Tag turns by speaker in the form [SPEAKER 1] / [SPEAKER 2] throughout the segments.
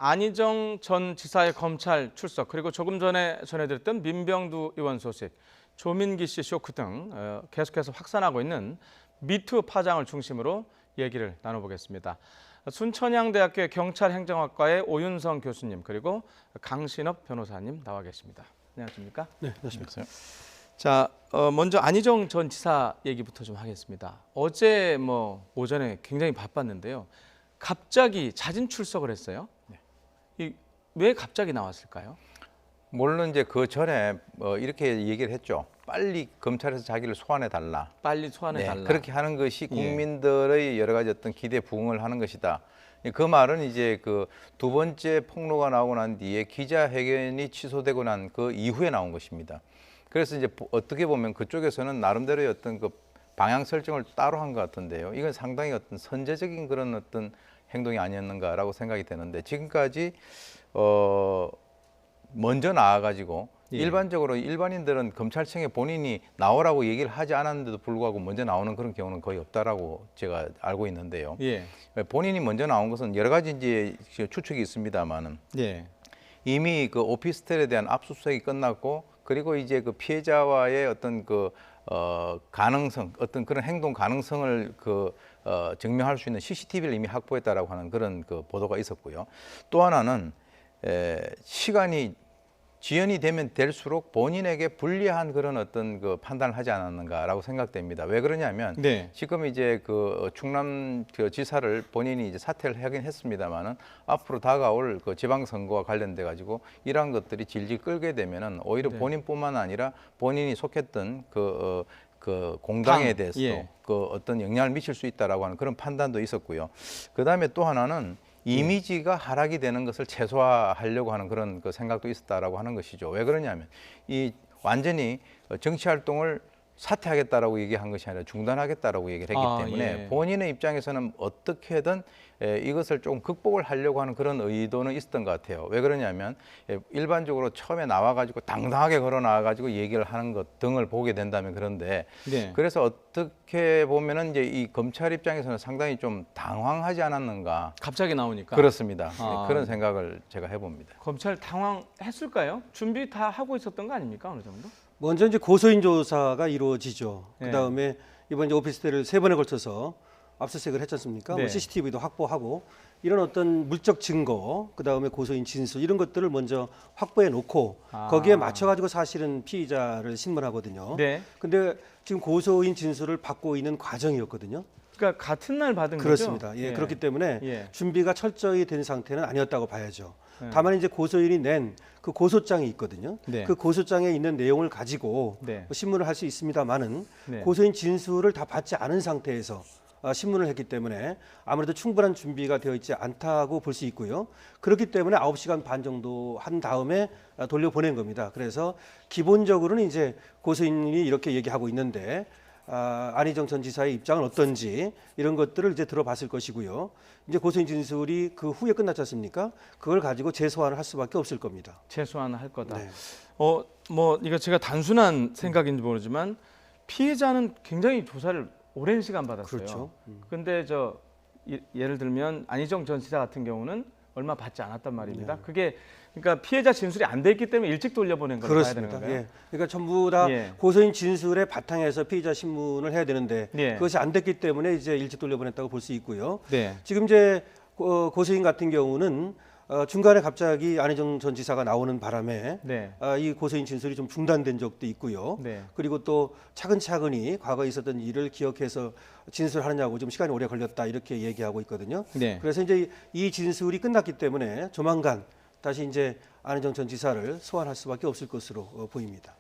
[SPEAKER 1] 안희정 전 지사의 검찰 출석 그리고 조금 전에 전해드렸던 민병두 의원 소식, 조민기 씨 쇼크 등 계속해서 확산하고 있는 미투 파장을 중심으로 얘기를 나눠보겠습니다. 순천향대학교 경찰행정학과의 오윤성 교수님 그리고 강신업 변호사님 나와 계십니다. 안녕하십니까?
[SPEAKER 2] 네, 안녕하십니까.
[SPEAKER 1] 자, 먼저 안희정 전 지사 얘기부터 좀 하겠습니다. 어제 오전에 굉장히 바빴는데요. 갑자기 자진 출석을 했어요. 왜 갑자기 나왔을까요?
[SPEAKER 3] 물론 이제 그 전에 이렇게 얘기를 했죠. 빨리 검찰에서 자기를 소환해 달라.
[SPEAKER 1] 빨리 소환해 달라.
[SPEAKER 3] 그렇게 하는 것이 국민들의 여러 가지 어떤 기대 부응을 하는 것이다. 그 말은 이제 그 두 번째 폭로가 나오고 난 뒤에 기자회견이 취소되고 난 그 이후에 나온 것입니다. 그래서 이제 어떻게 보면 그쪽에서는 나름대로의 어떤 그 방향 설정을 따로 한 것 같은데요. 이건 상당히 어떤 선제적인 그런 어떤 행동이 아니었는가라고 생각이 되는데, 지금까지 먼저 나와가지고 일반적으로 일반인들은 검찰청에 본인이 나오라고 얘기를 하지 않았는데도 불구하고 먼저 나오는 그런 경우는 거의 없다라고 제가 알고 있는데요. 본인이 먼저 나온 것은 여러 가지 이제 추측이 있습니다만은 이미 그 오피스텔에 대한 압수수색이 끝났고, 그리고 이제 그 피해자와의 어떤 그 가능성, 어떤 그런 행동 가능성을 증명할 수 있는 CCTV를 이미 확보했다라고 하는 그런 그 보도가 있었고요. 또 하나는 시간이 지연이 되면 될수록 본인에게 불리한 그런 어떤 그 판단을 하지 않았는가라고 생각됩니다. 왜 그러냐면 지금 이제 그 충남 그 지사를 본인이 이제 사퇴를 하긴 했습니다만은 앞으로 다가올 그 지방선거와 관련돼 가지고 이러한 것들이 질질 끌게 되면은 오히려 본인뿐만 아니라 본인이 속했던 그 공당에 대해서도 그 어떤 영향을 미칠 수 있다라고 하는 그런 판단도 있었고요. 그 다음에 또 하나는 이미지가 하락이 되는 것을 최소화하려고 하는 그런 그 생각도 있었다라고 하는 것이죠. 왜 그러냐면 이 완전히 정치 활동을 사퇴하겠다라고 얘기한 것이 아니라 중단하겠다라고 얘기를 했기 때문에 본인의 입장에서는 어떻게든 이것을 좀 극복을 하려고 하는 그런 의도는 있었던 것 같아요. 왜 그러냐면 일반적으로 처음에 나와가지고 당당하게 걸어 나와가지고 얘기를 하는 것 등을 보게 된다면 그런데 그래서 어떻게 보면은 이제 이 검찰 입장에서는 상당히 좀 당황하지 않았는가.
[SPEAKER 1] 갑자기 나오니까.
[SPEAKER 3] 그렇습니다. 그런 생각을 제가 해봅니다.
[SPEAKER 1] 검찰 당황했을까요? 준비 다 하고 있었던 거 아닙니까? 어느 정도?
[SPEAKER 2] 먼저 이제 고소인 조사가 이루어지죠. 그다음에 이번 이제 오피스텔을 3번에 걸쳐서 압수수색을 했지 않습니까? CCTV도 확보하고 이런 어떤 물적 증거, 그다음에 고소인 진술 이런 것들을 먼저 확보해 놓고 거기에 맞춰 가지고 사실은 피의자를 신문하거든요. 근데 지금 고소인 진술을 받고 있는 과정이었거든요.
[SPEAKER 1] 그러니까 같은 날 받은
[SPEAKER 2] 그렇습니다.
[SPEAKER 1] 거죠?
[SPEAKER 2] 그렇기 때문에 준비가 철저히 된 상태는 아니었다고 봐야죠. 다만 이제 고소인이 낸 그 고소장이 있거든요. 그 고소장에 있는 내용을 가지고 신문을 할 수 있습니다만은 고소인 진술을 다 받지 않은 상태에서 신문을 했기 때문에 아무래도 충분한 준비가 되어 있지 않다고 볼 수 있고요. 그렇기 때문에 9시간 반 정도 한 다음에 돌려보낸 겁니다. 그래서 기본적으로는 이제 고소인이 이렇게 얘기하고 있는데 안희정 전 지사의 입장은 어떤지 이런 것들을 이제 들어봤을 것이고요. 이제 고소인 진술이 그 후에 끝났지 않습니까? 그걸 가지고 재소환을 할 수밖에 없을 겁니다.
[SPEAKER 1] 재소환을 할 거다. 이거 제가 단순한 생각인지 모르지만 피해자는 굉장히 조사를 오랜 시간 받았어요.
[SPEAKER 2] 그렇죠.
[SPEAKER 1] 근데 예를 들면 안희정 전 지사 같은 경우는 얼마 받지 않았단 말입니다. 그게 그러니까 피해자 진술이 안 됐기 때문에 일찍 돌려보낸 걸로 봐야 되는 건가요?
[SPEAKER 2] 그러니까 전부 다 고소인 진술의 바탕에서 피의자 신문을 해야 되는데 그것이 안 됐기 때문에 이제 일찍 돌려보냈다고 볼 수 있고요. 지금 이제 고소인 같은 경우는 중간에 갑자기 안희정 전 지사가 나오는 바람에 이 고소인 진술이 좀 중단된 적도 있고요. 그리고 또 차근차근히 과거에 있었던 일을 기억해서 진술하느냐고 좀 시간이 오래 걸렸다 이렇게 얘기하고 있거든요. 그래서 이제 이 진술이 끝났기 때문에 조만간 다시 이제 안희정 전 지사를 소환할 수밖에 없을 것으로 보입니다.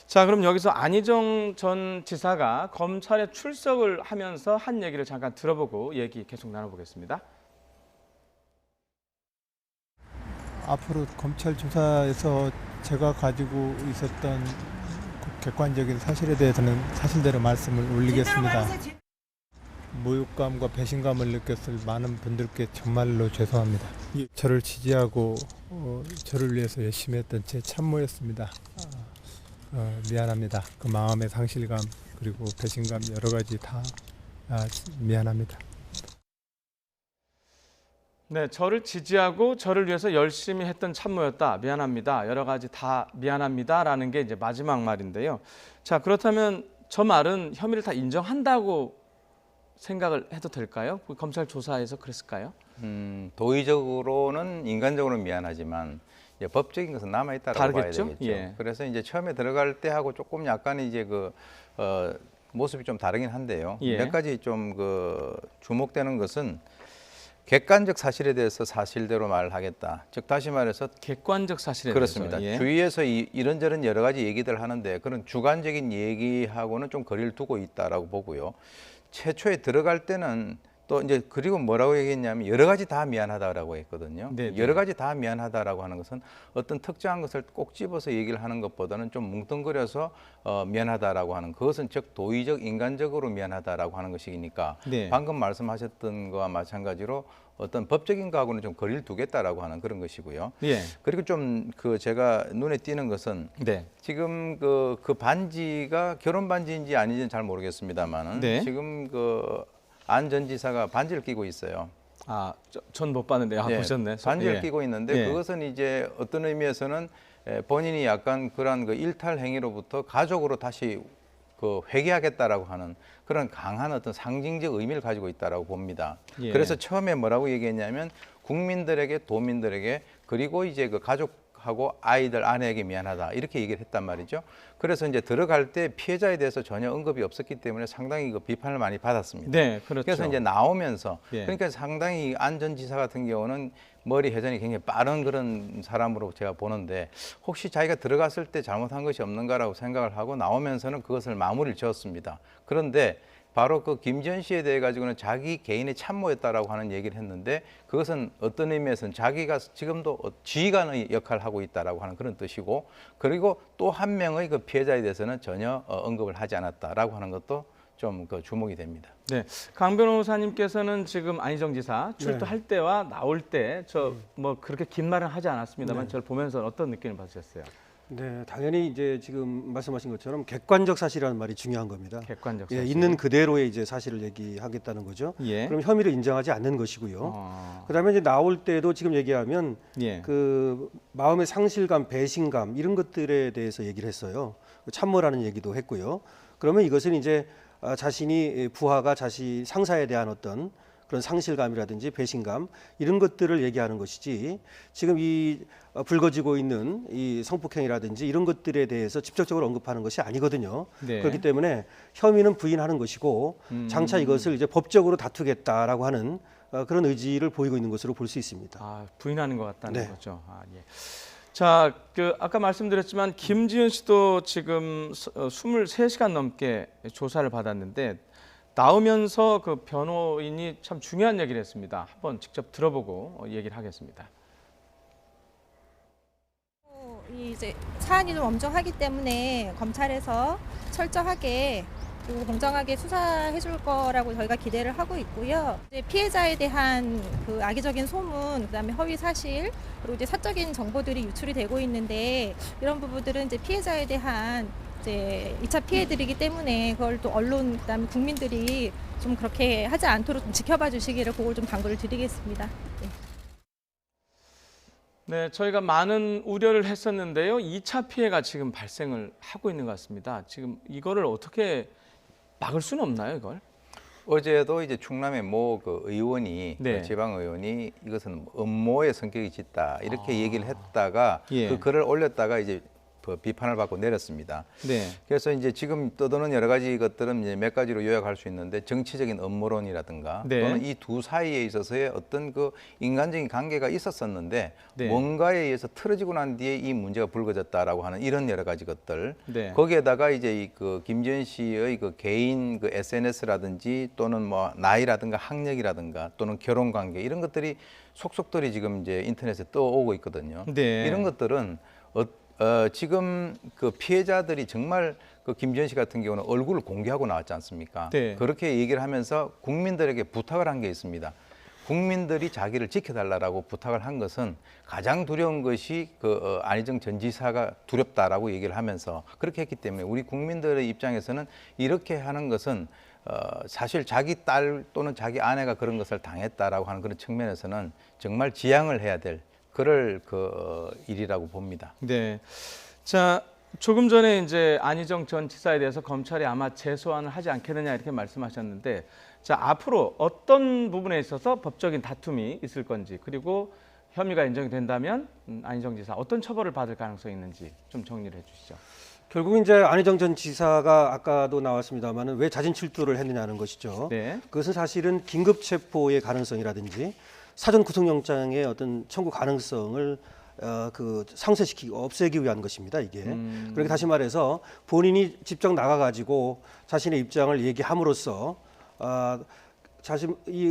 [SPEAKER 1] 자, 그럼 여기서 안희정 전 지사가 검찰에 출석을 하면서 한 얘기를 잠깐 들어보고 얘기 계속 나눠보겠습니다.
[SPEAKER 4] 앞으로 검찰 조사에서 제가 가지고 있었던 객관적인 사실에 대해서는 사실대로 말씀을 올리겠습니다. 모욕감과 배신감을 느꼈을 많은 분들께 정말로 죄송합니다. 저를 지지하고 저를 위해서 열심히 했던 제 참모였습니다. 미안합니다. 그 마음의 상실감 그리고 배신감 여러 가지 다 미안합니다.
[SPEAKER 1] 네, 저를 지지하고 저를 위해서 열심히 했던 참모였다. 미안합니다. 여러 가지 다 미안합니다라는 게 이제 마지막 말인데요. 자, 그렇다면 저 말은 혐의를 다 인정한다고 생각을 해도 될까요? 검찰 조사에서 그랬을까요?
[SPEAKER 3] 도의적으로는 인간적으로는 미안하지만 이제 법적인 것은 남아 있다라고
[SPEAKER 1] 다르겠죠?
[SPEAKER 3] 봐야 되겠죠.
[SPEAKER 1] 예.
[SPEAKER 3] 그래서 이제 처음에 들어갈 때 하고 조금 약간 이제 모습이 좀 다르긴 한데요.
[SPEAKER 1] 예.
[SPEAKER 3] 몇 가지 좀 주목되는 것은 객관적 사실에 대해서 사실대로 말을 하겠다. 즉 다시 말해서
[SPEAKER 1] 객관적 사실에
[SPEAKER 3] 그렇습니다.
[SPEAKER 1] 대해서. 예.
[SPEAKER 3] 주위에서 이런저런 여러 가지 얘기들 하는데 그런 주관적인 얘기하고는 좀 거리를 두고 있다라고 보고요. 최초에 들어갈 때는 또 이제 그리고 뭐라고 얘기했냐면 여러 가지 다 미안하다라고 했거든요.
[SPEAKER 1] 네네.
[SPEAKER 3] 여러 가지 다 미안하다라고 하는 것은 어떤 특정한 것을 꼭 집어서 얘기를 하는 것보다는 좀 뭉뚱그려서 미안하다라고 하는 그것은 즉 도의적 인간적으로 미안하다라고 하는 것이니까
[SPEAKER 1] 네.
[SPEAKER 3] 방금 말씀하셨던 거와 마찬가지로 어떤 법적인 거하고는 좀 거리를 두겠다라고 하는 그런 것이고요.
[SPEAKER 1] 예.
[SPEAKER 3] 그리고 좀 제가 눈에 띄는 것은
[SPEAKER 1] 네.
[SPEAKER 3] 지금 그 반지가 결혼 반지인지 아닌지는 잘 모르겠습니다만은
[SPEAKER 1] 네.
[SPEAKER 3] 지금 안 전 지사가 반지를 끼고 있어요.
[SPEAKER 1] 아, 전 못 봤는데
[SPEAKER 3] 네,
[SPEAKER 1] 보셨네.
[SPEAKER 3] 반지를
[SPEAKER 1] 예.
[SPEAKER 3] 끼고 있는데
[SPEAKER 1] 예.
[SPEAKER 3] 그것은 이제 어떤 의미에서는 본인이 약간 그러한 일탈 행위로부터 가족으로 다시 회개하겠다라고 하는 그런 강한 어떤 상징적 의미를 가지고 있다라고 봅니다.
[SPEAKER 1] 예.
[SPEAKER 3] 그래서 처음에 뭐라고 얘기했냐면 국민들에게, 도민들에게 그리고 이제 가족하고 아이들, 아내에게 미안하다 이렇게 얘기를 했단 말이죠. 그래서 이제 들어갈 때 피해자에 대해서 전혀 언급이 없었기 때문에 상당히 비판을 많이 받았습니다.
[SPEAKER 1] 네, 그렇죠.
[SPEAKER 3] 그래서 이제 나오면서
[SPEAKER 1] 예.
[SPEAKER 3] 그러니까 상당히 안 전 지사 같은 경우는 머리 회전이 굉장히 빠른 그런 사람으로 제가 보는데 혹시 자기가 들어갔을 때 잘못한 것이 없는가라고 생각을 하고 나오면서는 그것을 마무리를 지었습니다. 그런데 바로 김지현 씨에 대해 가지고는 자기 개인의 참모였다라고 하는 얘기를 했는데 그것은 어떤 의미에서는 자기가 지금도 지휘관의 역할을 하고 있다라고 하는 그런 뜻이고 그리고 또 한 명의 피해자에 대해서는 전혀 언급을 하지 않았다라고 하는 것도 좀 주목이 됩니다.
[SPEAKER 1] 네, 강 변호사님께서는 지금 안희정 지사 출두할
[SPEAKER 2] 네.
[SPEAKER 1] 때와 나올 때 뭐 그렇게 긴 말은 하지 않았습니다만 저를 보면서 어떤 느낌을 받으셨어요?
[SPEAKER 2] 네, 당연히 이제 지금 말씀하신 것처럼 객관적 사실이라는 말이 중요한 겁니다.
[SPEAKER 1] 객관적
[SPEAKER 2] 예,
[SPEAKER 1] 사실.
[SPEAKER 2] 있는 그대로의 이제 사실을 얘기하겠다는 거죠.
[SPEAKER 1] 예.
[SPEAKER 2] 그럼 혐의를 인정하지 않는 것이고요. 그다음에 이제 나올 때도 지금 얘기하면
[SPEAKER 1] 예.
[SPEAKER 2] 마음의 상실감, 배신감 이런 것들에 대해서 얘기를 했어요. 참모라는 얘기도 했고요. 그러면 이것은 이제 자신이 부하가 자신 상사에 대한 어떤 그런 상실감이라든지 배신감 이런 것들을 얘기하는 것이지 지금 이 불거지고 있는 이 성폭행이라든지 이런 것들에 대해서 직접적으로 언급하는 것이 아니거든요.
[SPEAKER 1] 네.
[SPEAKER 2] 그렇기 때문에 혐의는 부인하는 것이고 장차 이것을 이제 법적으로 다투겠다라고 하는 그런 의지를 보이고 있는 것으로 볼 수 있습니다.
[SPEAKER 1] 아, 부인하는 것 같다는
[SPEAKER 2] 네.
[SPEAKER 1] 거죠. 아, 예. 자, 아까 말씀드렸지만 김지은 씨도 지금 23시간 넘게 조사를 받았는데 나오면서 변호인이 참 중요한 얘기를 했습니다. 한번 직접 들어보고 얘기를 하겠습니다.
[SPEAKER 5] 이제 사안이 좀 엄중하기 때문에 검찰에서 철저하게 그리고 공정하게 수사해 줄 거라고 저희가 기대를 하고 있고요. 이제 피해자에 대한 악의적인 소문, 그다음에 허위 사실, 그리고 이제 사적인 정보들이 유출이 되고 있는데 이런 부분들은 이제 피해자에 대한 이제 2차 피해들이기 때문에 그걸 또 언론 그다음에 국민들이 좀 그렇게 하지 않도록 좀 지켜봐 주시기를 그걸 좀 당부를 드리겠습니다. 네.
[SPEAKER 1] 네, 저희가 많은 우려를 했었는데요. 2차 피해가 지금 발생을 하고 있는 것 같습니다. 지금 이거를 어떻게 막을 수는 없나요, 이걸?
[SPEAKER 3] 어제도 이제 충남의 의원이
[SPEAKER 1] 네.
[SPEAKER 3] 지방 의원이 이것은 음모의 성격이 짙다 이렇게 얘기를 했다가
[SPEAKER 1] 예.
[SPEAKER 3] 그 글을 올렸다가 이제 비판을 받고 내렸습니다.
[SPEAKER 1] 네.
[SPEAKER 3] 그래서 이제 지금 떠도는 여러 가지 것들은 이제 몇 가지로 요약할 수 있는데 정치적인 음모론이라든가
[SPEAKER 1] 네.
[SPEAKER 3] 또는 이 두 사이에 있어서의 어떤 인간적인 관계가 있었었는데
[SPEAKER 1] 네.
[SPEAKER 3] 뭔가에 의해서 틀어지고 난 뒤에 이 문제가 불거졌다라고 하는 이런 여러 가지 것들.
[SPEAKER 1] 네.
[SPEAKER 3] 거기에다가 이제 김지현 씨의 개인 SNS라든지 또는 나이라든가 학력이라든가 또는 결혼 관계 이런 것들이 속속들이 지금 이제 인터넷에 떠오고 있거든요.
[SPEAKER 1] 네.
[SPEAKER 3] 이런 것들은 지금 피해자들이 정말 김지현 씨 같은 경우는 얼굴을 공개하고 나왔지 않습니까?
[SPEAKER 1] 네.
[SPEAKER 3] 그렇게 얘기를 하면서 국민들에게 부탁을 한 게 있습니다. 국민들이 자기를 지켜달라고 부탁을 한 것은 가장 두려운 것이 안희정 전 지사가 두렵다라고 얘기를 하면서 그렇게 했기 때문에 우리 국민들의 입장에서는 이렇게 하는 것은 사실 자기 딸 또는 자기 아내가 그런 것을 당했다라고 하는 그런 측면에서는 정말 지양을 해야 될 그럴 일이라고 봅니다.
[SPEAKER 1] 네. 자, 조금 전에 이제 안희정 전 지사에 대해서 검찰이 아마 재소환을 하지 않겠느냐 이렇게 말씀하셨는데, 자, 앞으로 어떤 부분에 있어서 법적인 다툼이 있을 건지, 그리고 혐의가 인정이 된다면 안희정 지사 어떤 처벌을 받을 가능성이 있는지 좀 정리를 해주시죠.
[SPEAKER 2] 결국 이제 안희정 전 지사가 아까도 나왔습니다만은 왜 자진 출두를 했느냐는 것이죠.
[SPEAKER 1] 네.
[SPEAKER 2] 그것은 사실은 긴급 체포의 가능성이라든지 사전 구속영장의 어떤 청구 가능성을 상쇄시키고 없애기 위한 것입니다. 이게. 그러니까 다시 말해서 본인이 직접 나가가지고 자신의 입장을 얘기함으로써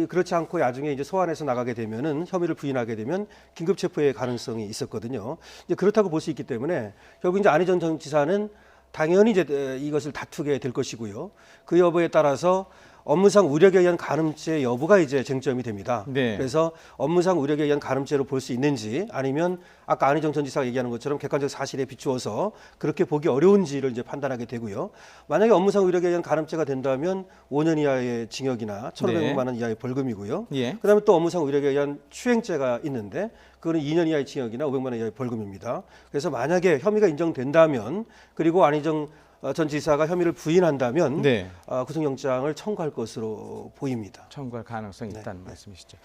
[SPEAKER 2] 그렇지 않고 나중에 이제 소환해서 나가게 되면은 혐의를 부인하게 되면 긴급 체포의 가능성이 있었거든요. 이제 그렇다고 볼 수 있기 때문에 결국 이제 안희정 전 지사는 당연히 이제 이것을 다투게 될 것이고요. 그 여부에 따라서 업무상 우력에 의한 가늠죄 여부가 이제 쟁점이 됩니다.
[SPEAKER 1] 네.
[SPEAKER 2] 그래서 업무상 우력에 의한 가늠죄로 볼 수 있는지, 아니면 아까 안희정 전 지사가 얘기하는 것처럼 객관적 사실에 비추어서 그렇게 보기 어려운지를 이제 판단하게 되고요. 만약에 업무상 우력에 의한 가늠죄가 된다면 5년 이하의 징역이나 1,500만 원 이하의 벌금이고요.
[SPEAKER 1] 예.
[SPEAKER 2] 그다음에 또 업무상 우력에 의한 추행죄가 있는데 그거는 2년 이하의 징역이나 500만 원 이하의 벌금입니다. 그래서 만약에 혐의가 인정된다면, 그리고 안희정 전 지사가 혐의를 부인한다면
[SPEAKER 1] 네.
[SPEAKER 2] 구속영장을 청구할 것으로 보입니다.
[SPEAKER 1] 청구할 가능성이 있다는 말씀이시죠.